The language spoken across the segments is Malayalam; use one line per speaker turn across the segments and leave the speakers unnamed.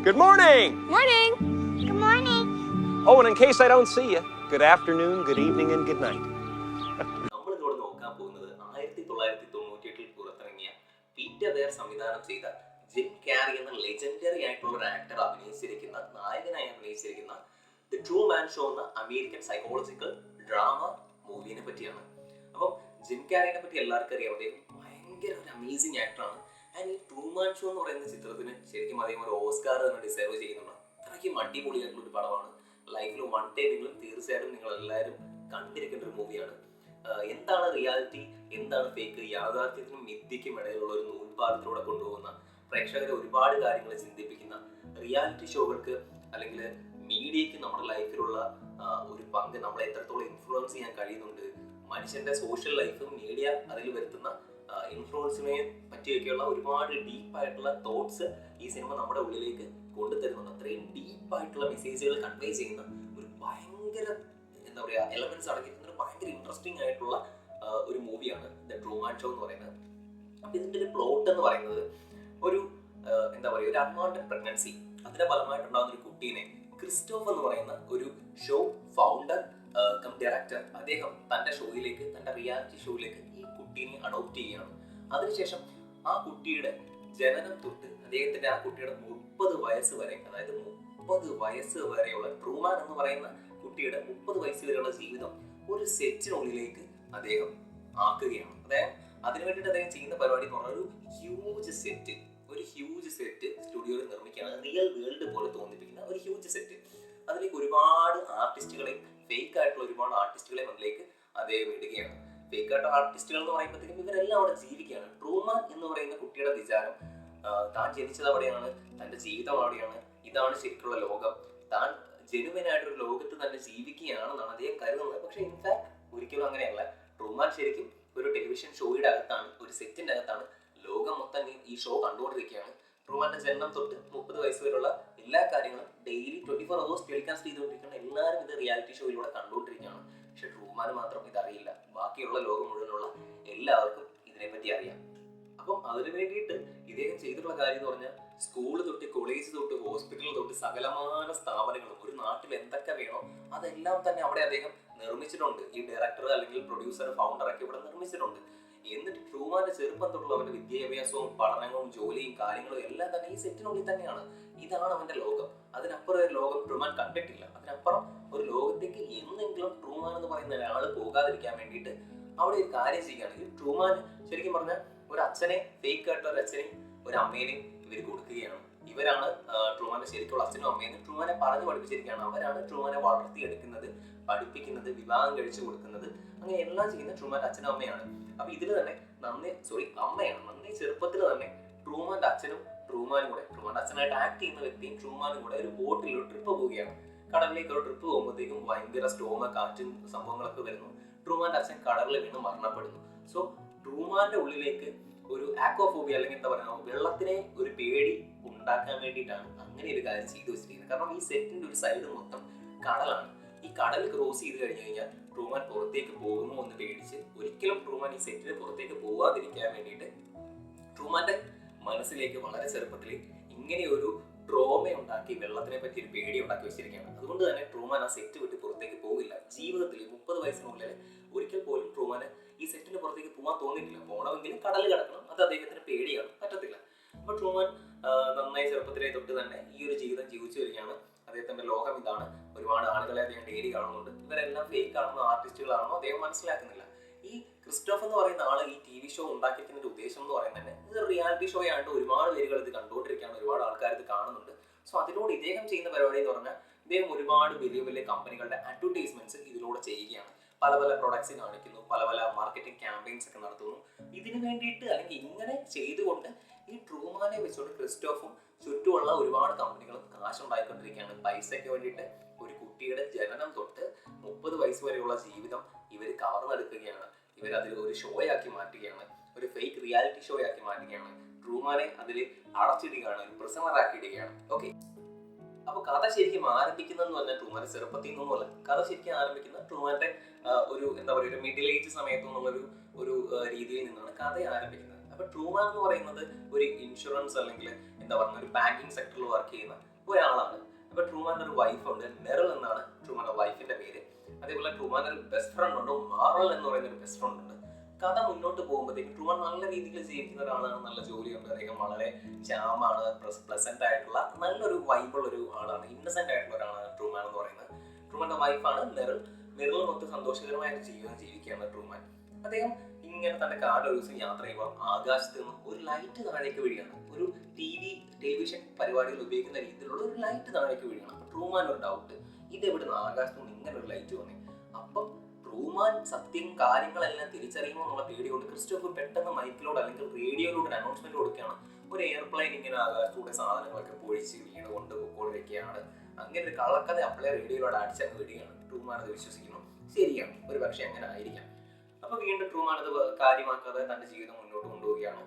Good morning!
Morning!
Good morning.
Oh, and in case I don't see you, good afternoon, good evening, and good night.
നമ്മളിതോടെ നോക്കാൻ പോകുന്നത് 1998 പുറത്തിറങ്ങിയ പീറ്റർ വെയർ സംവിധാനം ചെയ്ത ജിം ക്യാരി എന്ന ലെജൻഡറി ആയിട്ടുള്ള ഒരു ആക്ടർ അഭിനയിച്ചിരിക്കുന്ന നായകനായി അഭിനയിച്ചിരിക്കുന്ന ദി ട്രൂമാൻ ഷോ എന്ന അമേരിക്കൻ സൈക്കോളജിക്കൽ ഡ്രാമ മൂവിനെ പറ്റിയാണ്. അപ്പം ജിം ക്യാരിനെ പറ്റി എല്ലാവർക്കും അറിയാം. അദ്ദേഹം ഭയങ്കര ഒരു അമേസിങ് ആക്ടറാണ്. ആൻഡ് ഈ ട്രൂമാൻ ഷോ എന്ന് പറയുന്ന ചിത്രത്തിന് ശരിക്കും അദ്ദേഹം ഒരു ഓസ്കാർ തന്നെ ഡിസേർവ് ചെയ്യുന്നുണ്ട്. അത്രയ്ക്കും അടിപൊളിയായിട്ടുള്ള ഒരു പടമാണ്. ലൈഫിൽ വൺ ടൈം എങ്കിലും തീർച്ചയായിട്ടും നിങ്ങൾ എല്ലാവരും കണ്ടിരിക്കേണ്ട ഒരു മൂവിയാണ്. എന്താണ് റിയാലിറ്റി, എന്താണ് ഫേക്ക്, യാഥാർത്ഥ്യത്തിനും മിഥ്യയ്ക്കും ഇടയിലുള്ള ഒരു നൂൽപാലത്തിലൂടെ കൊണ്ടുപോകുന്ന, പ്രേക്ഷകരെ ഒരുപാട് കാര്യങ്ങൾ ചിന്തിപ്പിക്കുന്ന, റിയാലിറ്റി ഷോകൾക്ക് അല്ലെങ്കിൽ മീഡിയയ്ക്ക് നമ്മുടെ ലൈഫിലുള്ള ഒരു പങ്ക് നമ്മളെ എത്രത്തോളം ഇൻഫ്ലുവൻസ് ചെയ്യാൻ കഴിയുന്നുണ്ട്, മനുഷ്യന്റെ സോഷ്യൽ ലൈഫും മീഡിയ അതിൽ വരുത്തുന്ന ഇൻഫ്ലുവൻസിനെ പറ്റിയൊക്കെയുള്ള ഒരുപാട് ഡീപ്പായിട്ടുള്ള തോട്ട്സ് ഈ സിനിമ നമ്മുടെ ഉള്ളിലേക്ക് കൊണ്ടുതരുന്നുണ്ട്. അത്രയും ഡീപ്പായിട്ടുള്ള മെസ്സേജുകൾ കൺവേ ചെയ്യുന്ന ഒരു ഭയങ്കര എന്താ പറയുക എലമെന്റ്സ് അടങ്ങിയിരിക്കുന്ന ഒരു ഭയങ്കര ഇൻട്രസ്റ്റിംഗ് ആയിട്ടുള്ള ഒരു മൂവിയാണ് ദ ട്രൂമാൻ ഷോ എന്ന് പറയുന്നത്. അപ്പം ഇതിൻ്റെ ഒരു പ്ലോട്ട് എന്ന് പറയുന്നത് ഒരു എന്താ പറയുക ഒരു അൺവാണ്ടഡ് പ്രഗ്നൻസി, അതിന്റെ ഫലമായിട്ടുണ്ടാകുന്ന ഒരു കുട്ടീനെ ക്രിസ്റ്റോഫ് എന്ന് പറയുന്ന ഒരു ഷോ ഫൗണ്ടർ കം ഡയറക്ടർ അദ്ദേഹം തൻ്റെ ഷോയിലേക്ക്, തൻ്റെ റിയാലിറ്റി ഷോയിലേക്ക് ഈ കുട്ടീനെ അഡോപ്റ്റ് ചെയ്യുകയാണ്. അതിനുശേഷം ആ കുട്ടിയുടെ ജനനം തൊട്ട് അദ്ദേഹത്തിന്റെ ആ കുട്ടിയുടെ 30 വയസ്സ് വരെ, അതായത് 30 വയസ്സ് വരെയുള്ള ട്രൂമാൻ എന്ന് പറയുന്ന കുട്ടിയുടെ 30 വയസ്സ് വരെയുള്ള ജീവിതം ഒരു സെറ്റിനുള്ളിലേക്ക് അദ്ദേഹം ആക്കുകയാണ്. അതായത് അതിനു വേണ്ടിയിട്ട് അദ്ദേഹം ചെയ്യുന്ന പരിപാടി എന്ന് പറഞ്ഞാൽ ഒരു ഹ്യൂജ് സെറ്റ് സ്റ്റുഡിയോയിൽ നിർമ്മിക്കുകയാണ്. റിയൽ വേൾഡ് പോലെ തോന്നിപ്പിക്കുന്ന ഒരു ഹ്യൂജ് സെറ്റ്. അതിലേക്ക് ഒരുപാട് ആർട്ടിസ്റ്റുകളെയും ഫേക്ക് ആയിട്ടുള്ള ഒരുപാട് ആർട്ടിസ്റ്റുകളെയും അതിലേക്ക് അദ്ദേഹം ഇടുകയാണ്. ഫേക്ക് ആയിട്ട് ആർട്ടിസ്റ്റുകൾ എന്ന് പറയുമ്പോഴത്തേക്കും ഇവരെല്ലാം അവിടെ ജീവിക്കുകയാണ്. ട്രൂമാൻ എന്ന് പറയുന്ന കുട്ടിയുടെ വിചാരം താൻ ജനിച്ചത് അവിടെയാണ്, തൻ്റെ ജീവിതം അവിടെയാണ്, ഇതാണ് ശരിക്കുള്ള ലോകം, താൻ ജെനുവൻ ആയിട്ടൊരു ലോകത്ത് തന്നെ ജീവിക്കുകയാണെന്നാണ് അദ്ദേഹം കരുതുന്നത്. പക്ഷെ ഇൻഫാക്ട് ഒരിക്കലും അങ്ങനെയല്ല. ട്രൂമാൻ ശരിക്കും ഒരു ടെലിവിഷൻ ഷോയുടെ അകത്താണ്, ഒരു സെറ്റിന്റെ അകത്താണ്. ലോകം മൊത്തം ഈ ഷോ കണ്ടുകൊണ്ടിരിക്കുകയാണ്. ട്രൂമാന്റെ ജനനം തൊട്ട് 30 വയസ്സ് വരെയുള്ള എല്ലാ കാര്യങ്ങളും ഡെയിലി 24 hours ടെലികാസ്റ്റ് ചെയ്തുകൊണ്ടിരിക്കുകയാണ്. എല്ലാവരും ഇത് റിയാലിറ്റി ഷോയിലൂടെ കണ്ടുകൊണ്ടിരിക്കുകയാണ്. പക്ഷെ ട്രൂമാന് മാത്രം ഇതറിയില്ല. ബാക്കിയുള്ള ലോകം മുഴുവനുള്ള എല്ലാവർക്കും ഇതിനെപ്പറ്റി അറിയാം. അപ്പം അതിനു വേണ്ടിയിട്ട് ഇദ്ദേഹം ചെയ്തിട്ടുള്ള കാര്യം എന്ന് പറഞ്ഞാൽ സ്കൂൾ തൊട്ട് കോളേജ് തൊട്ട് ഹോസ്പിറ്റൽ തൊട്ട് സകലമാന സ്ഥാപനങ്ങളും ഒരു നാട്ടിൽ എന്തൊക്കെ വേണോ അതെല്ലാം തന്നെ അവിടെ അദ്ദേഹം നിർമ്മിച്ചിട്ടുണ്ട്. ഈ ഡയറക്ടർ അല്ലെങ്കിൽ പ്രൊഡ്യൂസർ ഫൗണ്ടർ ഒക്കെ ഇവിടെ നിർമ്മിച്ചിട്ടുണ്ട്. എന്നിട്ട് ട്രൂമാന്റെ ചെറുപ്പം തൊട്ടുള്ള അവന്റെ വിദ്യാഭ്യാസവും പഠനങ്ങളും ജോലിയും കാര്യങ്ങളും എല്ലാം തന്നെ ഈ സെറ്റിനുള്ളിൽ തന്നെയാണ്. ഇതാണ് അവന്റെ ലോകം. അതിനപ്പുറം ഒരു ലോകം ട്രൂമാൻ കണ്ടിട്ടില്ല. അതിനപ്പുറം ഒരു ലോകത്തേക്ക് എന്നെങ്കിലും ട്രൂമാൻ എന്ന് പറയുന്ന ഒരാൾ പോകാതിരിക്കാൻ വേണ്ടിയിട്ട് അവിടെ ഒരു കാര്യം ചെയ്യുകയാണ്. ഈ ട്രൂമാൻ ശരിക്കും പറഞ്ഞാൽ ഒരു അച്ഛനെ, ഫേക്ക് ആയിട്ടുള്ള ഒരു അച്ഛനെയും ഒരു അമ്മേനെയും ഇവർ കൊടുക്കുകയാണ്. ഇവരാണ് ട്രൂമാന്റെ ശരിക്കുള്ള അച്ഛനും അമ്മയെന്ന് ട്രൂമാനെ പറഞ്ഞു പഠിപ്പിച്ചിരിക്കുകയാണ്. അവരാണ് ട്രൂമാനെ വളർത്തിയെടുക്കുന്നത്, പഠിപ്പിക്കുന്നത്, വിവാഹം കഴിച്ചു കൊടുക്കുന്നത്, അങ്ങനെ എല്ലാം ചെയ്യുന്ന ട്രൂമാന്റെ അച്ഛനും അമ്മയാണ്. അപ്പൊ ഇതിൽ തന്നെ അമ്മയാണ് നന്നേ ചെറുപ്പത്തിൽ തന്നെ ട്രൂമാന്റെ അച്ഛനും ട്രൂമാനും കൂടെ, ട്രൂമാന്റെ അച്ഛനായിട്ട് ആക്ട് ചെയ്യുന്ന വ്യക്തിയും ട്രൂമാനും കൂടെ ഒരു ബോട്ടിൽ ഒരു ട്രിപ്പ് പോവുകയാണ്. കടലിലേക്ക് ഒരു ട്രിപ്പ് പോകുമ്പോഴത്തേക്കും ഭയങ്കര സ്റ്റോമ്, കാറ്റും സംഭവങ്ങളൊക്കെ വരുന്നു. ട്രൂമാന്റെ അച്ഛൻ കടലിൽ വീണ് മരണപ്പെടുന്നു. സോ ട്രൂമാന്റെ ഉള്ളിലേക്ക് ഒരു ആക്വാഫോബിയ അല്ലെങ്കിൽ എന്താ പറയുക വെള്ളത്തിനെ ഒരു പേടി ഉണ്ടാക്കാൻ വേണ്ടിയിട്ടാണ് അങ്ങനെ ഒരു കാര്യം ചെയ്തു വെച്ചിരിക്കുന്നത്. കാരണം ഈ സെറ്റിന്റെ ഒരു സൈഡ് മൊത്തം കടലാണ്. ഈ കടൽ ക്രോസ് ചെയ്ത് കഴിഞ്ഞു കഴിഞ്ഞാൽ ട്രൂമാൻ പുറത്തേക്ക് പോകുമോ എന്ന് പേടിച്ച് ഒരിക്കലും ട്രൂമാൻ ഈ സെറ്റിന് പുറത്തേക്ക് പോകാതിരിക്കാൻ വേണ്ടിയിട്ട് ട്രൂമാന്റെ മനസ്സിലേക്ക് വളരെ ചെറുപ്പത്തിൽ ഇങ്ങനെ ഒരു ട്രോമ ഉണ്ടാക്കി, വെള്ളത്തിനെ പറ്റി ഒരു പേടി ഉണ്ടാക്കി വെച്ചിരിക്കുകയാണ്. അതുകൊണ്ട് തന്നെ ട്രൂമാൻ ആ സെറ്റ് വിട്ട് പുറത്തേക്ക് പോകില്ല. ജീവിതത്തിൽ 30 വയസ്സിനുള്ളിൽ ഒരിക്കൽ പോലും ട്രൂമാന് ഈ സെറ്റിന് പുറത്തേക്ക് പോകാൻ തോന്നിയിട്ടില്ല. പോകണമെങ്കിലും കടൽ കിടക്കണം, അത് അദ്ദേഹത്തിന് പേടിയാണ്, പറ്റത്തില്ല. അപ്പൊ ട്രൂമാൻ നന്നായി ചെറുപ്പത്തിലെ തൊട്ട് തന്നെ ഈ ഒരു ജീവിതം ജീവിച്ചു വരികയാണ്. അദ്ദേഹത്തിന്റെ ലോകം ഇതാണ്. ഒരുപാട് ആളുകളെ അദ്ദേഹം ഡെയിലി കാണുന്നുണ്ട്. ഇവരെല്ലാം ഫേക്ക് ആണെന്നോ ആർട്ടിസ്റ്റുകളാണെന്നോ അദ്ദേഹം മനസ്സിലാക്കുന്നില്ല. ഈ ക്രിസ്റ്റോഫ് എന്ന് പറയുന്ന ആള് ഈ TV ഷോ ഉണ്ടാക്കിയതിന്റെ ഉദ്ദേശം എന്ന് പറയുന്നത് തന്നെ ഇത് റിയാലിറ്റി ഷോ ആയിട്ട് ഒരുപാട് പേരുകൾ ഇത് കണ്ടുകൊണ്ടിരിക്കുകയാണ്, ഒരുപാട് ആൾക്കാർ ഇത് കാണുന്നുണ്ട്. സോ അതിലൂടെ ഇദ്ദേഹം ചെയ്യുന്ന പരിപാടി എന്ന് പറഞ്ഞാൽ ഇദ്ദേഹം ഒരുപാട് വലിയ വലിയ കമ്പനികളുടെ അഡ്വർടൈസ്മെന്റ്സ് ഇതിലൂടെ ചെയ്യുകയാണ്. പല പല പ്രൊഡക്ട്സ് കാണിക്കുന്നു, പല പല മാർക്കറ്റിംഗ് ക്യാമ്പയിൻസ് ഒക്കെ നടത്തുന്നു. ഇതിനു വേണ്ടിയിട്ട് അല്ലെങ്കിൽ ഇങ്ങനെ ചെയ്തുകൊണ്ട് ഈ ട്രൂമാനെ വെച്ചുകൊണ്ട് ക്രിസ്റ്റോഫും ചുറ്റുമുള്ള ഒരുപാട് കമ്പനികളും കാശുണ്ടായിക്കൊണ്ടിരിക്കുകയാണ്. പൈസയ്ക്ക് വേണ്ടിയിട്ട് ഒരു കുട്ടിയുടെ ജനനം തൊട്ട് 30 വയസ്സ് വരെയുള്ള ജീവിതം ഇവർ കവർന്നെടുക്കുകയാണ്. ഇവർ അതിൽ ഒരു ഷോയാക്കി മാറ്റുകയാണ്, ഒരു ഫേക്ക് റിയാലിറ്റി ഷോയാക്കി മാറ്റുകയാണ്. ട്രൂമാനെ അതിൽ അടച്ചിടുകയാണ്, ഒരു പ്രിസണറാക്കി ഇടുകയാണ്. ഓക്കെ, അപ്പൊ കഥ ശരിക്കും ആരംഭിക്കുന്നതെന്ന് പറഞ്ഞാൽ ട്രൂമാന്റെ ചെറുപ്പത്തിൽ നിന്നൊന്നുമല്ല. കഥ ശരിക്കും ആരംഭിക്കുന്ന ട്രൂമാന്റെ ഒരു എന്താ പറയുക ഒരു മിഡിൽ ഏജ് സമയത്തു നിന്നുള്ളൊരു രീതിയിൽ നിന്നാണ് കഥ ആരംഭിക്കുന്നത്. അപ്പൊ ട്രൂമാൻ എന്ന് പറയുന്നത് ഒരു ഇൻഷുറൻസ് അല്ലെങ്കിൽ എന്താ പറയുക ഒരു ബാങ്കിങ് സെക്ടറിൽ വർക്ക് ചെയ്യുന്ന ഒരാളാണ്. അപ്പൊ ട്രൂമാന്റെ ഒരു വൈഫ് ഉണ്ട്, മെറിൽ എന്നാണ് ട്രൂമാന്റെ വൈഫിന്റെ പേര്. അതേപോലെ ട്രൂമാന്റെ ഒരു ബെസ്റ്റ് ഫ്രണ്ട് ഉണ്ട്, മാറൽ എന്ന് പറയുന്ന ഒരു ബെസ്റ്റ് ഫ്രണ്ട് ഉണ്ട്. കഥ മുന്നോട്ട് പോകുമ്പോഴത്തേക്കും ട്രൂമാൻ നല്ല രീതിയിൽ ജീവിക്കുന്ന ഒരാളാണ്, നല്ല ജോലിയുണ്ട്, അദ്ദേഹം വളരെ ചാമാണ്, പ്ലസന്റ് ആയിട്ടുള്ള നല്ലൊരു വൈബുള്ള ഒരു ആളാണ്, ഇന്നസെന്റ് ആയിട്ടുള്ള ഒരാളാണ് ട്രൂമാൻ എന്ന് പറയുന്നത്. ട്രൂമാന്റെ വൈഫാണ് മെറിൽ. മെറിലുമൊത്ത് സന്തോഷകരമായ ജീവിതം ജീവിക്കുകയാണ് ട്രൂമാൻ. അദ്ദേഹം ഇങ്ങനെ തന്റെ കാറിൽ ഒരു ദിവസം യാത്ര ചെയ്യുമ്പോൾ ആകാശത്ത് നിന്ന് ഒരു ലൈറ്റ് താഴേക്ക് വീഴുകയാണ്. ഒരു ടെലിവിഷൻ പരിപാടികൾ ഉപയോഗിക്കുന്ന രീതിയിലുള്ള ഒരു ലൈറ്റ് താഴേക്ക് വീഴുകയാണ്. അപ്പൊ ട്രൂമാൻ ഒരു ഡൗട്ട്, ഇത് എവിടുന്ന് ആകാശത്ത് നിന്ന് ഇങ്ങനെ ഒരു ലൈറ്റ് വന്നേ? അപ്പം ട്രൂമാൻ സത്യം കാര്യങ്ങളെല്ലാം തിരിച്ചറിയുമോ എന്നുള്ള പേടി കൊണ്ട് ക്രിസ്റ്റോഫർ പെട്ടെന്ന് മൈക്കിലൂടെ അല്ലെങ്കിൽ റേഡിയോയിലൂടെ ഒരു അനൗൺസ്മെന്റ് കൊടുക്കുകയാണ്. ഒരു എയർപ്ലെയിൻ ഇങ്ങനെ ആകാശത്തൂടെ സാധനങ്ങളൊക്കെ പൊഴിച്ച് വീണ് കൊണ്ട് പൊക്കോണ്ടിരിക്കുകയാണ്. അങ്ങനെ ഒരു കള്ളക്കഥ അപ്പളെ റേഡിയോയിലൂടെ അടിച്ചങ്ങ് വിടുകയാണ്. ട്രൂമാൻ അത് വിശ്വസിക്കുന്നു. ശരിയാണ്, ഒരു പക്ഷെ അങ്ങനെ ആയിരിക്കാം. അപ്പൊ വീണ്ടും ട്രൂമാൻ അത് കാര്യമാക്കാതെ തന്റെ ജീവിതം മുന്നോട്ട് കൊണ്ടുപോവുകയാണ്.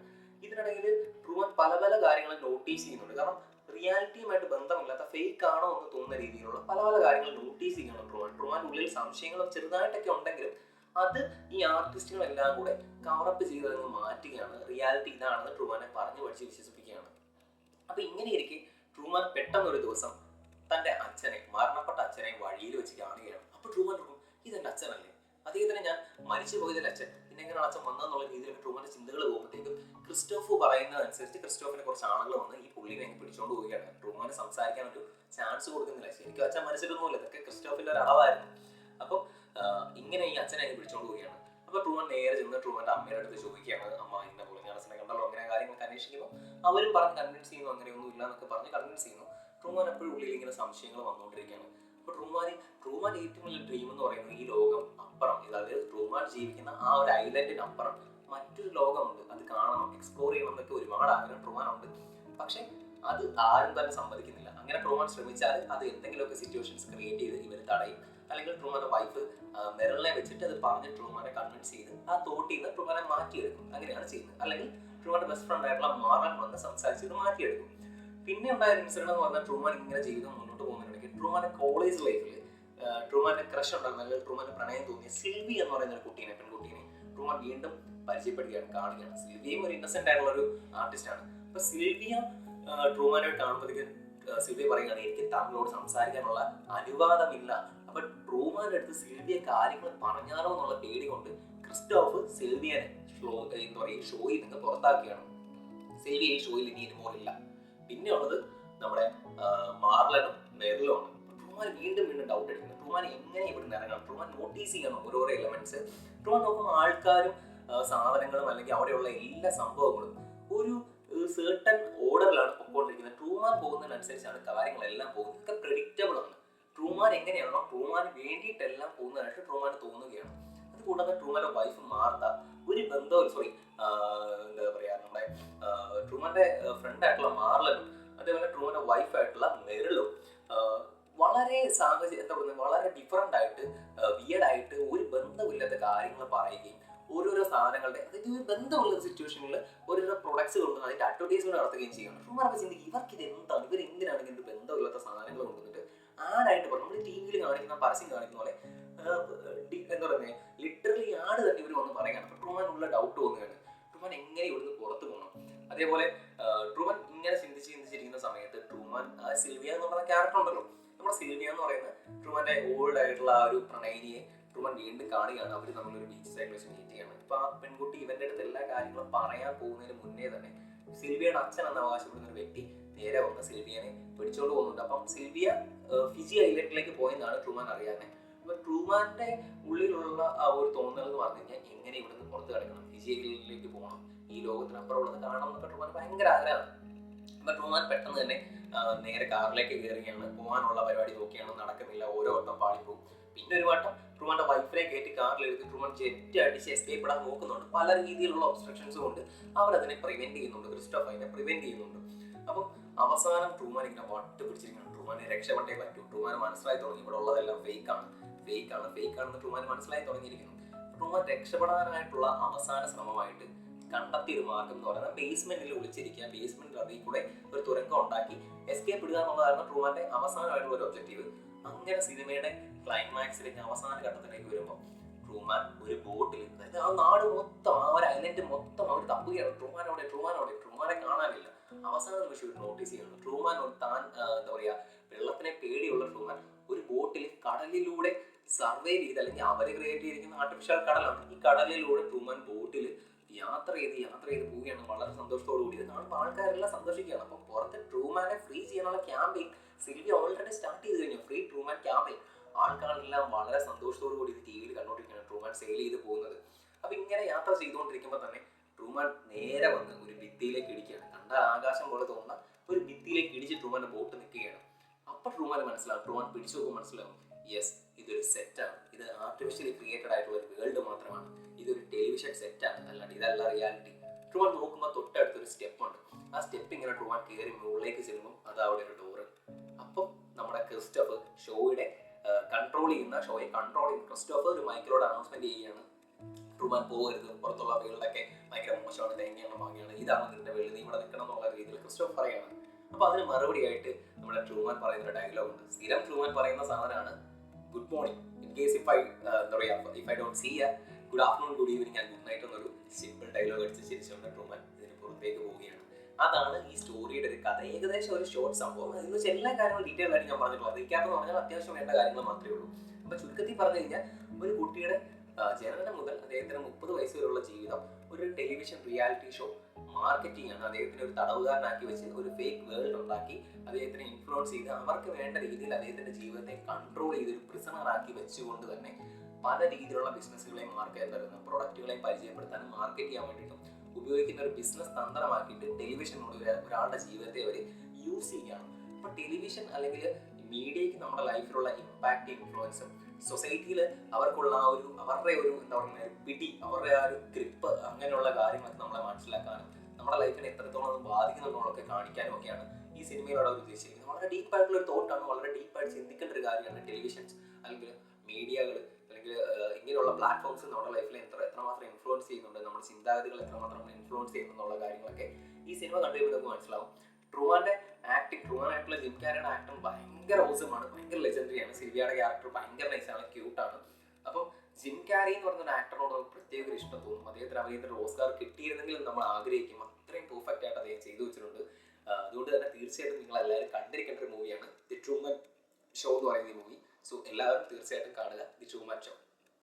ഇതിനിടയിൽ ട്രൂമാൻ പല പല കാര്യങ്ങൾ നോട്ടീസ് ചെയ്യുന്നുണ്ട്. കാരണം റിയാലിറ്റിയുമായിട്ട് ബന്ധമില്ലാത്ത ഫേക്ക് ആണോ എന്ന് തോന്നുന്ന രീതിയിലുള്ള പല പല കാര്യങ്ങൾ നോട്ടീസ് ചെയ്യണം ട്രൂമാന്റെ ഉള്ളിൽ സംശയങ്ങളും ചെറുതായിട്ടൊക്കെ ഉണ്ടെങ്കിലും അത് ഈ ആർട്ടിസ്റ്റുകളെല്ലാം കൂടെ കവറപ്പ് ചെയ്തതെന്ന് മാറ്റുകയാണ്. റിയാലിറ്റി ഇതാണെന്ന് ട്രൂമാനെ പറഞ്ഞു പഠിച്ച് വിശ്വസിപ്പിക്കുകയാണ്. അപ്പൊ ഇങ്ങനെയിരിക്കെ ട്രൂമാൻ പെട്ടെന്ന് ഒരു ദിവസം തന്റെ അച്ഛനെ, മരണപ്പെട്ട അച്ഛനെ വഴിയിൽ വെച്ച് കാണുകയാണ്. അപ്പൊ ട്രൂമാൻ നോക്കും, ഇതെന്റെ അച്ഛനല്ലേ, അദ്ദേഹത്തിന് ഞാൻ മരിച്ചു പോയതിന്റെ അച്ഛൻ, പിന്നെ എങ്ങനെയാണ് അച്ഛൻ വന്നതെന്നുള്ള രീതിയിൽ ട്രൂമാന്റെ ചിന്തകൾ പോകുമ്പോഴത്തേക്കും ക്രിസ്റ്റോഫ് പറയുന്നതനുസരിച്ച് ക്രിസ്റ്റോഫിനെ കുറച്ച് ആളുകൾ വന്ന് ഈ പുള്ളിനെ പിടിച്ചോണ്ട് പോവുകയാണ്. ട്രൂമാന് സംസാരിക്കാൻ ഒരു ചാൻസ് കൊടുക്കുന്നില്ല. ശരിക്കും അച്ഛൻ മരിച്ചിട്ടൊന്നുമില്ല, ഇതൊക്കെ ക്രിസ്റ്റോഫിന്റെ ഒരു അളവായിരുന്നു. അപ്പം ഇങ്ങനെ ഈ അച്ഛനെ പിടിച്ചോണ്ട് പോവുകയാണ്. അപ്പൊ ട്രൂമാൻ നേരെ ചെന്ന് ട്രൂമാന്റെ അമ്മയുടെ അടുത്ത് ചോദിക്കുകയാണ്, അമ്മ ഇന്ന പോലെ ഞാൻ അച്ഛനെ കണ്ടല്ലോ, അങ്ങനെ കാര്യങ്ങളൊക്കെ അന്വേഷിക്കുന്നു. അവരും പറഞ്ഞ് കൺവിൻസ് ചെയ്യുന്നു, അങ്ങനെയൊന്നും ഇല്ല എന്നൊക്കെ പറഞ്ഞ് കൺവിൻസ് ചെയ്യുന്നു. ട്രൂമാൻ എപ്പോഴും ഉള്ളിൽ ഇങ്ങനെ സംശയങ്ങൾ വന്നുകൊണ്ടിരിക്കുകയാണ്. അപ്പൊ ട്രൂമാൻ ഏറ്റവും വലിയ ഡ്രീം എന്ന് പറയുന്നത് ഈ ലോകം അപ്പുറം, അതായത് ട്രൂമാൻ ജീവിക്കുന്ന ആ ഒരു ഐലൻഡിനപ്പുറം മറ്റൊരു ലോകമുണ്ട്, അത് കാണണം, എക്സ്പ്ലോർ ചെയ്യണം എന്നൊക്കെ ഒരുപാട് ആഗ്രഹം ട്രൂമാനുണ്ട്. പക്ഷെ അത് ആരും തന്നെ സമ്മതിക്കുന്നില്ല. അങ്ങനെ ട്രൂമാൻ ശ്രമിച്ചാൽ അത് എന്തെങ്കിലുമൊക്കെ സിറ്റുവേഷൻസ് ക്രിയേറ്റ് ചെയ്ത് ഇവർ തടയും. അല്ലെങ്കിൽ ട്രൂമാന്റെ വൈഫ് മെറിലിനെ വെച്ചിട്ട് അത് പറഞ്ഞ് ട്രൂമാനെ കൺവിൻസ് ചെയ്ത് ആ തോട്ടിൽ നിന്ന് ട്രൂമാനെ മാറ്റിയെടുക്കും. അങ്ങനെയാണ് ചെയ്യുന്നത്. അല്ലെങ്കിൽ ട്രൂമാന്റെ ബെസ്റ്റ് ഫ്രണ്ട് ആയിട്ടുള്ള മാറൻ വന്ന് സംസാരിച്ചത് മാറ്റിയെടുക്കും. പിന്നെ ഉണ്ടായ ഇൻസിഡന്റ് എന്ന് പറഞ്ഞാൽ ട്രൂമാൻ ഇങ്ങനെ ജീവിതം മുന്നോട്ട് പോകുന്നുണ്ടെങ്കിൽ ട്രൂമാന്റെ കോളേജ് ലൈഫിൽ ട്രൂമാന്റെ ക്രഷ് ഉണ്ടാകുന്ന, അല്ലെങ്കിൽ ട്രൂമാന്റെ പ്രണയം തോന്നിയ സിൽവി എന്ന് പറയുന്ന ഒരു പെൺകുട്ടീനെ ട്രൂമാൻ വീണ്ടും പരിചയപ്പെടുകയാണ്, കാണുകയാണ്. സിൽവിയും ഒരു ഇന്നസെന്റ് ആയിട്ടുള്ള ഒരു ആർട്ടിസ്റ്റ് ആണ്. അപ്പൊ സിൽവിയ ട്രൂമാനെ കാണുമ്പോഴത്തേക്കും സിൽവിയ പറയുകയാണ്, എനിക്ക് താങ്കളോട് സംസാരിക്കാനുള്ള അനുവാദമില്ല. അപ്പൊ ട്രൂമാന്റെ അടുത്ത് സിൽവിയ കാര്യങ്ങൾ പറഞ്ഞാലോ എന്നുള്ള പേടി കൊണ്ട് ക്രിസ്റ്റോഫ് സിൽവിയനെ ഷോയിൽ നിന്ന് പുറത്താക്കിയാണ്. സിൽവിയ ഈ ഷോയിൽ ഇനി ഇൻവോൾവ്. പിന്നെ ഉള്ളത് നമ്മുടെ മാർലനും മെറിലും ആണ്. ട്രൂമാൻ വീണ്ടും ഡൗട്ട് അടിക്കുന്നു, ട്രൂമാൻ എങ്ങനെ ഇവിടെ നിന്ന് ഇറങ്ങണം. ട്രൂമാൻ നോട്ടീസ് ചെയ്യണം ഓരോരോ എലമെന്റ്സ്. ട്രൂമാൻ നോക്കുമ്പോൾ ആൾക്കാരും സാധനങ്ങളും അല്ലെങ്കിൽ അവിടെയുള്ള എല്ലാ സംഭവങ്ങളും ഒരു സെർട്ടൺ ഓർഡറിലാണ് പൊക്കോണ്ടിരിക്കുന്നത്. ട്രൂമാൻ പോകുന്നതിനനുസരിച്ചാണ് കാര്യങ്ങളെല്ലാം പോകുന്നത്. ഇതൊക്കെ പ്രെഡിക്റ്റബിൾ ആണ്. ട്രൂമാൻ എങ്ങനെയാണോ ട്രൂമാന് വേണ്ടിയിട്ടെല്ലാം പോകുന്നതായിട്ട് ട്രൂമാന് തോന്നുകയാണ്. അതുകൂടാതെ ട്രൂമാന്റെ വൈഫ് മാർത്ത ഒരു ബന്ധവും എന്താ പറയാ, നമ്മുടെ ട്രൂമാന്റെ ഫ്രണ്ട് ആയിട്ടുള്ള മാർലനും അതേപോലെ ട്രൂമാന്റെ വൈഫായിട്ടുള്ള മെറിലും വളരെ വളരെ ഡിഫറെന്റ് ആയിട്ട് വിയർഡായിട്ട് ഒരു ബന്ധമില്ലാത്ത കാര്യങ്ങൾ പറയുകയും ഓരോരോ സാധനങ്ങളുടെ, അതായത് ഒരു ബന്ധമുള്ള സിറ്റുവേഷനിൽ ഓരോരോ പ്രൊഡക്ട്സ് കൊണ്ടുവന്ന് അതിന്റെ അഡ്വർടൈസ്മെന്റ് നടത്തുകയും ചെയ്യണം. ട്രൂമാനൊക്കെ ചിന്തിക്കും, ഇവർക്ക് ഇത് എന്താണ്, ഇവർ എന്തിനാണ് ഇങ്ങനെ ബന്ധമില്ലാത്ത സാധനങ്ങൾ കൊണ്ടുവന്നിട്ട് ആടായിട്ട് പറഞ്ഞു. നമ്മൾ ടി വിയിൽ കാണിക്കുന്ന പരസ്യം കാണിക്കുന്ന പോലെ എന്താ പറയുന്നത്, ലിറ്ററലി ആട് തന്നെ ഇവർ വന്ന് പറയുകയാണ്. അപ്പൊ ട്രൂമാനുള്ള ഡൗട്ട് തോന്നുകയാണ്, ട്രൂമാൻ എങ്ങനെ ഇവിടുന്ന് പുറത്തു പോകണം. അതേപോലെ ട്രൂമാൻ ഇങ്ങനെ ചിന്തിച്ചിരിക്കുന്ന സമയത്ത് ട്രൂമാൻ സിൽവിയ എന്ന് പറയുന്ന ക്യാരക്ടർ ഉണ്ടല്ലോ, നമ്മുടെ സിൽവിയ എന്ന് പറയുന്ന ട്രൂമാന്റെ ഓൾഡ് ആയിട്ടുള്ള ആ ഒരു പ്രണയിനിയെ ട്രൂമാൻ വീണ്ടും കാണുകയാണ്. അവർ നമ്മളൊരു ബീച്ച് സൈഡിൽ വെച്ച് മീറ്റ് ചെയ്യാണ്. അപ്പൊ ആ പെൺകുട്ടി ഇവന്റെ അടുത്ത് എല്ലാ കാര്യങ്ങളും പറയാൻ പോകുന്നതിന് മുന്നേ തന്നെ സിൽവിയയുടെ അച്ഛൻ എന്ന് അവകാശപ്പെടുന്ന ഒരു വ്യക്തി നേരെ വന്ന് സിൽവിയനെ പിടിച്ചോണ്ട് പോകുന്നുണ്ട്. അപ്പം സിൽവിയ ഫിജി ഐലൻഡിലേക്ക് പോയെന്നാണ് ട്രൂമാൻ അറിയാവുന്നത്. അപ്പൊ ട്രൂമാന്റെ ഉള്ളിലുള്ള ആ ഒരു തോന്നൽ എന്ന് പറഞ്ഞു കഴിഞ്ഞാൽ എങ്ങനെ ഇവിടുന്ന് പുറത്ത് കിടക്കണം, ഫിജി ഐലൻഡിലേക്ക് പോകണം, ഈ ലോകത്തിനപ്പുറം ഉള്ളത് കാണണം എന്നൊക്കെ ട്രൂമാൻ ഭയങ്കര ആഗ്രഹമാണ്. അപ്പൊ ട്രൂമാൻ പെട്ടെന്ന് തന്നെ നേരെ കാറിലേക്ക് കയറുകയാണ്. പോകാനുള്ള പരിപാടി നോക്കിയാണ്, നടക്കുന്നില്ല, ഓരോ വട്ടം പാളിപ്പോകും. പിന്നെ ഒരു വട്ടം ട്രൂമാന്റെ വൈഫിനെ കയറ്റി കാറിലെടുത്ത് ട്രൂമാൻ ജെറ്റ് അടിച്ച് എസ്കേപ്പ് ഇടാൻ നോക്കുന്നുണ്ട്. പല രീതിയിലുള്ള ഒബ്സ്ട്രക്ഷൻസ് കൊണ്ട് അവരതിനെ പ്രിവെന്റ് ചെയ്യുന്നുണ്ട്, ക്രിസ്റ്റോഫ് അതിനെ പ്രിവെന്റ് ചെയ്യുന്നുണ്ട്. അപ്പം അവസാനം ട്രൂമാൻ ഇങ്ങനെ വട്ട് പിടിച്ചിരിക്കുകയാണ്. ട്രൂമാനെ രക്ഷപ്പെട്ടേ പറ്റൂ. ട്രൂമാന് മനസ്സിലായി തുടങ്ങി ഇവിടെ ഉള്ളതെല്ലാം ഫേക്കാണെന്ന് ട്രൂമാന് മനസ്സിലായി തുടങ്ങിയിരിക്കുന്നു. ട്രൂമാൻ രക്ഷപ്പെടാനായിട്ടുള്ള അവസാന ശ്രമമായിട്ട് കണ്ടെത്തിയ ഒരു മാർഗം എന്ന് പറയുന്നത് ബേസ്മെന്റിൽ ഒളിച്ചിരിക്കുക, ബേസ്മെന്റിൽ അതിൽ കൂടെ ഒരു തുരങ്കം ഉണ്ടാക്കി എസ്കേപ്പ് ഇടുക എന്നുള്ളതായിരുന്നു ട്രൂമാന്റെ അവസാനമായിട്ടുള്ള ഒരു ഒബ്ജക്റ്റീവ്. അങ്ങനെ സിനിമയുടെ ക്ലൈമാക്സിലേക്ക് അവസാന ഘട്ടത്തിലേക്ക് വരുമ്പോൾ ട്രൂമാൻ ഒരു ബോട്ടിൽ, അതായത് ആ നാട് മൊത്തം, ആ ഒരു ഐലൻഡ് മൊത്തം അവർ തപ്പുകയാണ്. ട്രൂമാനെ കാണാനില്ല. അവസാന നിമിഷം ഒരു നോട്ടീസ് ചെയ്യണം. ട്രൂമാൻ താൻ എന്താ പറയുക, വെള്ളത്തിനെ പേടിയുള്ള ട്രൂമാൻ ഒരു ബോട്ടിൽ കടലിലൂടെ സർവൈവ് ചെയ്ത്, അല്ലെങ്കിൽ അവർ ക്രിയേറ്റ് ചെയ്തിരിക്കുന്ന ആർട്ടിഫിഷ്യൽ കടലാണ്, ഈ കടലിലൂടെ ട്രൂമാൻ ബോട്ടിൽ യാത്ര ചെയ്ത് പോവുകയാണ് വളരെ സന്തോഷത്തോടു കൂടി. ഇത് കാണുമ്പോൾ ആൾക്കാരെല്ലാം സന്തോഷിക്കുകയാണ്. അപ്പം പുറത്ത് ട്രൂമാനെ ഫ്രീ ചെയ്യാനുള്ള ക്യാമ്പയിൻ സിൽവിയ ഓൾറെഡി സ്റ്റാർട്ട് ചെയ്ത് കഴിഞ്ഞു, ഫ്രീ ട്രൂമാൻ ക്യാമ്പയിൻ. ആൾക്കാരെല്ലാം വളരെ സന്തോഷത്തോടു കൂടി ഇത് ടി വിയിൽ കണ്ടുകൊണ്ടിരിക്കുകയാണ്, ട്രൂമാൻ സെയിൽ ചെയ്ത് പോകുന്നത്. അപ്പം ഇങ്ങനെ യാത്ര ചെയ്തുകൊണ്ടിരിക്കുമ്പോൾ തന്നെ ട്രൂമാൻ നേരെ വന്ന് ഒരു ഭിത്തിയിലേക്ക് ഇടിക്കുകയാണ്. കണ്ടാൽ ആകാശം പോലെ തോന്നുന്ന ഒരു ഭിത്തിയിലേക്ക് ഇടിച്ച് ട്രൂമാൻ്റെ ബോട്ട് നിൽക്കുകയാണ്. അപ്പം ട്രൂമാൻ മനസ്സിലാവും, ട്രൂമാൻ പിടിച്ചു നോക്കുമ്പോൾ മനസ്സിലാവും, യെസ്, ഇതൊരു സെറ്റാണ്, ഇത് ആർട്ടിഫിഷ്യലി ക്രിയേറ്റഡ് ആയിട്ടുള്ള ഒരു വേൾഡ് മാത്രമാണ്, ഇതൊരു ടെലിവിഷൻ സെറ്റാണ്, അല്ലാണ്ട് ഇതല്ല റിയാലിറ്റി. ട്രൂമാൻ നോക്കുമ്പോൾ തൊട്ടടുത്തൊരു സ്റ്റെപ്പ് ഉണ്ട്. ആ സ്റ്റെപ്പ് ഇങ്ങനെ ട്രൂമാൻ കയറി മുകളിലേക്ക് ചെല്ലുമ്പോൾ അത് അവിടെ ഒരു ഡോറ്. അപ്പം നമ്മുടെ ക്രിസ്റ്റഫർ ഷോയെ കൺട്രോൾ ചെയ്യുന്ന ക്രിസ്റ്റഫർ ഒരു മൈക്കിലോട് അനൗൺസ്മെന്റ് ചെയ്യുകയാണ്, ട്രൂമാൻ പോകരുത്, പുറത്തുള്ള വേൾഡൊക്കെ ഭയങ്കര മോശമാണ്, തേങ്ങയാണ് ഭാഗ്യമാണ്, ഇതാണ് നിന്റെ വേൾഡ്, നീ ഇവിടെ നിൽക്കണം എന്നുള്ള രീതിയിൽ ക്രിസ്റ്റഫർ പറയാണ്. അപ്പോൾ അതിന് മറുപടിയായിട്ട് നമ്മുടെ ട്രൂമാൻ പറയുന്ന ഡയലോഗ് ഉണ്ട്. സ്ഥിരം ട്രൂമാൻ പറയുന്ന സാധനമാണ് good morning, in case if I don't see ya, good afternoon, good evening and good night എന്നൊരു സിമ്പിൾ ഡയലോഗ് അടിച്ച് ചിരിച്ചുകൊണ്ട് ട്രൂമാൻ ഇതിന് പുറത്തേക്ക് പോവുകയാണ്. അതാണ് ഈ സ്റ്റോറിയുടെ ഒരു കഥ. ഏകദേശം ഒരു ഷോർട്ട് സംഭവം. അതിൽ വെച്ച് എല്ലാ കാര്യങ്ങളും ഡീറ്റെയിൽ ആയിട്ട് ഞാൻ പറഞ്ഞിട്ടുള്ളത്. റീക്യാപ്പ് എന്ന് പറഞ്ഞാൽ അത്യാവശ്യം വേണ്ട കാര്യങ്ങൾ മാത്രമേ ഉള്ളൂ. അപ്പോൾ ചുരുക്കത്തിൽ പറഞ്ഞു കഴിഞ്ഞാൽ ഒരു കുട്ടിയുടെ ജനനം മുതൽ അദ്ദേഹത്തിന് 30 വയസ്സ് വരെയുള്ള ജീവിതം ഒരു ടെലിവിഷൻ റിയാലിറ്റി ഷോ മാർക്കറ്റിംഗ് ആണ്. അദ്ദേഹത്തിന് ഒരു തടവുകാരനാക്കി വെച്ച് ഒരു ഫേക്ക് വേൾഡ് ഉണ്ടാക്കി അദ്ദേഹത്തിനെ ഇൻഫ്ലുവൻസ് ചെയ്ത് അവർക്ക് വേണ്ട രീതിയിൽ അദ്ദേഹത്തിന്റെ ജീവിതത്തെ കൺട്രോൾ ചെയ്ത് ഒരു പ്രിസണറാക്കി വെച്ചുകൊണ്ട് തന്നെ പല രീതിയിലുള്ള ബിസിനസ്സുകളെയും പ്രൊഡക്റ്റുകളെയും പരിചയപ്പെടുത്താനും മാർക്കറ്റ് ചെയ്യാൻ വേണ്ടിയിട്ടും ഉപയോഗിക്കുന്ന ഒരു ബിസിനസ് തന്ത്രമാക്കിയിട്ട് ടെലിവിഷനോട് ഒരാളുടെ ജീവിതത്തെ അവർ യൂസ് ചെയ്യുകയാണ്. അപ്പോൾ ടെലിവിഷൻ അല്ലെങ്കിൽ മീഡിയയ്ക്ക് നമ്മുടെ ലൈഫിലുള്ള ഇമ്പാക്റ്റ്, ഇൻഫ്ലുവൻസും സൊസൈറ്റിയിൽ അവർക്കുള്ള അവരുടെ ഒരു എന്താ പറയുക പിടി, അവരുടെ ആ ഒരു ഗ്രിപ്പ്, അങ്ങനെയുള്ള കാര്യങ്ങളൊക്കെ നമ്മളെ മനസ്സിലാക്കാനും നമ്മുടെ ലൈഫിനെ എത്രത്തോളം ബാധിക്കുന്നുള്ളതൊക്കെ കാണിക്കാനും ഒക്കെയാണ് ഈ സിനിമയിലൂടെ അവർ ഉദ്ദേശിച്ചിരിക്കുന്നത്. വളരെ ഡീപ്പായിട്ടുള്ള ഒരു തോട്ടാണ്, വളരെ ഡീപ്പായിട്ട് ചിന്തിക്കേണ്ട ഒരു കാര്യമാണ് ടെലിവിഷൻസ് അല്ലെങ്കിൽ മീഡിയകൾ അല്ലെങ്കിൽ ഇങ്ങനെയുള്ള പ്ലാറ്റ്ഫോംസ് നമ്മുടെ ലൈഫിൽ എത്രമാത്രം ഇൻഫ്ലുവൻസ് ചെയ്യുന്നുണ്ട്, നമ്മുടെ ചിന്താഗതികൾ എത്രമാത്രം ഇൻഫ്ലുവൻസ് ചെയ്യുന്നുള്ള കാര്യങ്ങളൊക്കെ ഈ സിനിമ കണ്ടുകഴിയുമ്പോൾ നമുക്ക് മനസ്സിലാവും. ട്രൂമാൻ്റെ ആക്ടിങ്, ട്രൂമാൻ ആയിട്ടുള്ള ജിം ക്യാരിയുടെ ആക്ടിങ് ഭയങ്കര ഓസമാണ്, ഭയങ്കര ലെജൻഡറിയാണ്. സിൽവിയയുടെ ക്യാരക്ടർ ഭയങ്കര നൈസാണ്, ക്യൂട്ടാണ്. അപ്പം ജിം ക്യാരി എന്ന് പറഞ്ഞൊരു ആക്ടറിനോട് നമുക്ക് പ്രത്യേക ഒരു ഇഷ്ടം തോന്നും. അദ്ദേഹത്തിന് ഓസ്കാർ കിട്ടിയിരുന്നെങ്കിലും നമ്മൾ ആഗ്രഹിക്കും. അത്രയും പെർഫെക്റ്റ് ആയിട്ട് അദ്ദേഹം ചെയ്തു വെച്ചിട്ടുണ്ട്. അതുകൊണ്ട് തന്നെ തീർച്ചയായിട്ടും നിങ്ങൾ എല്ലാവരും കണ്ടിരിക്കേണ്ട ഒരു മൂവിയാണ് ദി ട്രൂമൻ ഷോ എന്ന് പറയുന്ന ഈ മൂവി. സോ എല്ലാവരും തീർച്ചയായിട്ടും കാണുക ദി ട്രൂമൻ ഷോ.